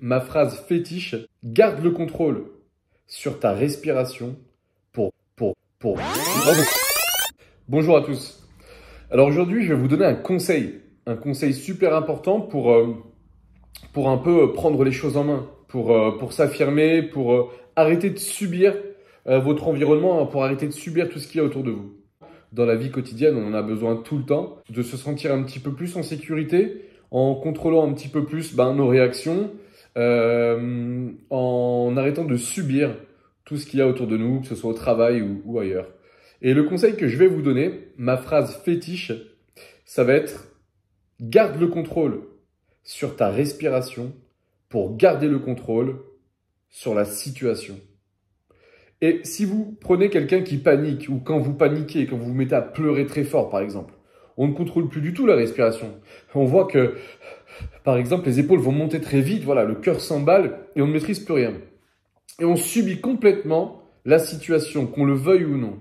ma phrase fétiche, garde le contrôle sur ta respiration pour... Bonjour à tous. Alors aujourd'hui, je vais vous donner un conseil super important pour un peu prendre les choses en main, pour s'affirmer, pour arrêter de subir votre environnement, pour arrêter de subir tout ce qu'il y a autour de vous. Dans la vie quotidienne, on en a besoin tout le temps de se sentir un petit peu plus en sécurité, en contrôlant un petit peu plus nos réactions, en arrêtant de subir tout ce qu'il y a autour de nous, que ce soit au travail ou ailleurs. Et le conseil que je vais vous donner, ma phrase fétiche, ça va être « Garde le contrôle sur ta respiration pour garder le contrôle sur la situation ». Et si vous prenez quelqu'un qui panique, ou quand vous paniquez, quand vous vous mettez à pleurer très fort par exemple, on ne contrôle plus du tout la respiration. On voit que, par exemple, les épaules vont monter très vite, voilà, le cœur s'emballe et on ne maîtrise plus rien. Et on subit complètement la situation, qu'on le veuille ou non.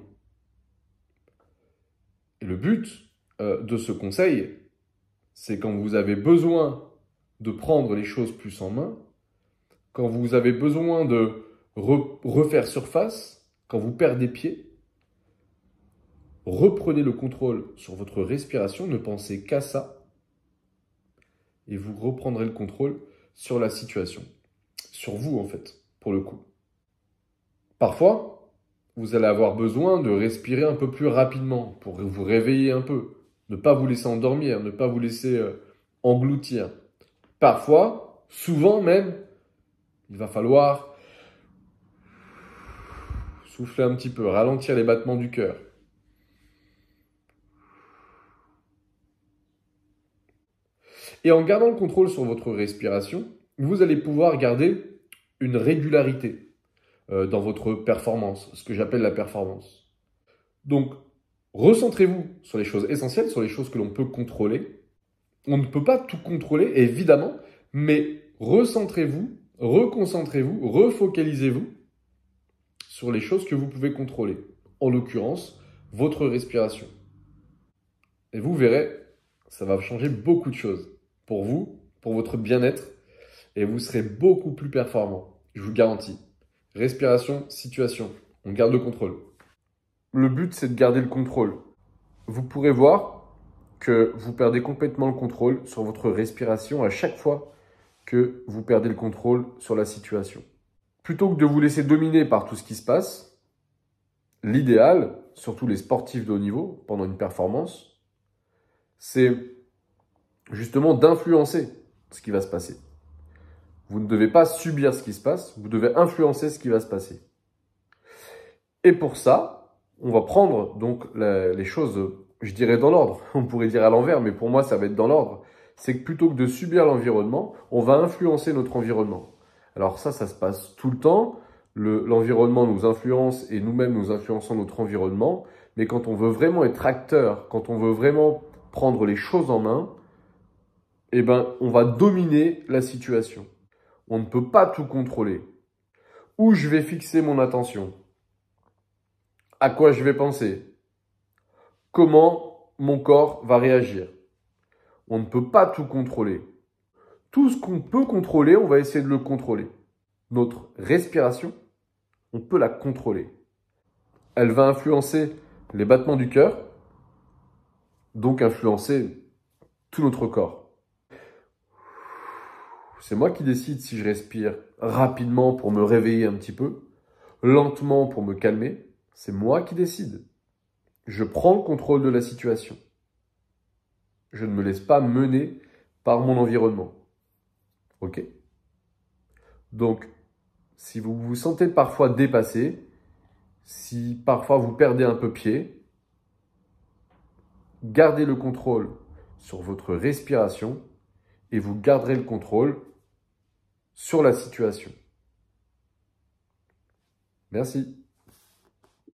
Et le but de ce conseil, c'est quand vous avez besoin de prendre les choses plus en main, quand vous avez besoin de refaire surface, quand vous perdez pied, reprenez le contrôle sur votre respiration, ne pensez qu'à ça, et vous reprendrez le contrôle sur la situation, sur vous en fait, pour le coup. Parfois, vous allez avoir besoin de respirer un peu plus rapidement pour vous réveiller un peu, ne pas vous laisser endormir, ne pas vous laisser engloutir. Parfois, souvent même, il va falloir souffler un petit peu, ralentir les battements du cœur. Et en gardant le contrôle sur votre respiration, vous allez pouvoir garder une régularité dans votre performance, ce que j'appelle la performance. Donc, recentrez-vous sur les choses essentielles, sur les choses que l'on peut contrôler. On ne peut pas tout contrôler, évidemment, mais recentrez-vous, reconcentrez-vous, refocalisez-vous sur les choses que vous pouvez contrôler. En l'occurrence, votre respiration. Et vous verrez, ça va changer beaucoup de choses pour vous, pour votre bien-être, et vous serez beaucoup plus performant, je vous garantis. Respiration, situation, on garde le contrôle. Le but, c'est de garder le contrôle. Vous pourrez voir que vous perdez complètement le contrôle sur votre respiration à chaque fois que vous perdez le contrôle sur la situation. Plutôt que de vous laisser dominer par tout ce qui se passe, l'idéal, surtout les sportifs de haut niveau, pendant une performance, c'est justement d'influencer ce qui va se passer. Vous ne devez pas subir ce qui se passe, vous devez influencer ce qui va se passer. Et pour ça, on va prendre donc les choses, je dirais dans l'ordre, on pourrait dire à l'envers, mais pour moi ça va être dans l'ordre. C'est que plutôt que de subir l'environnement, on va influencer notre environnement. Alors ça se passe tout le temps, l'environnement nous influence et nous-mêmes nous influençons notre environnement, mais quand on veut vraiment être acteur, quand on veut vraiment prendre les choses en main, eh ben, on va dominer la situation. On ne peut pas tout contrôler. Où je vais fixer mon attention? À quoi je vais penser? Comment mon corps va réagir? On ne peut pas tout contrôler. Tout ce qu'on peut contrôler, on va essayer de le contrôler. Notre respiration, on peut la contrôler. Elle va influencer les battements du cœur, donc influencer tout notre corps. C'est moi qui décide si je respire rapidement pour me réveiller un petit peu, lentement pour me calmer. C'est moi qui décide. Je prends le contrôle de la situation. Je ne me laisse pas mener par mon environnement. Ok? Donc, si vous vous sentez parfois dépassé, si parfois vous perdez un peu pied, gardez le contrôle sur votre respiration et vous garderez le contrôle sur la situation. Merci.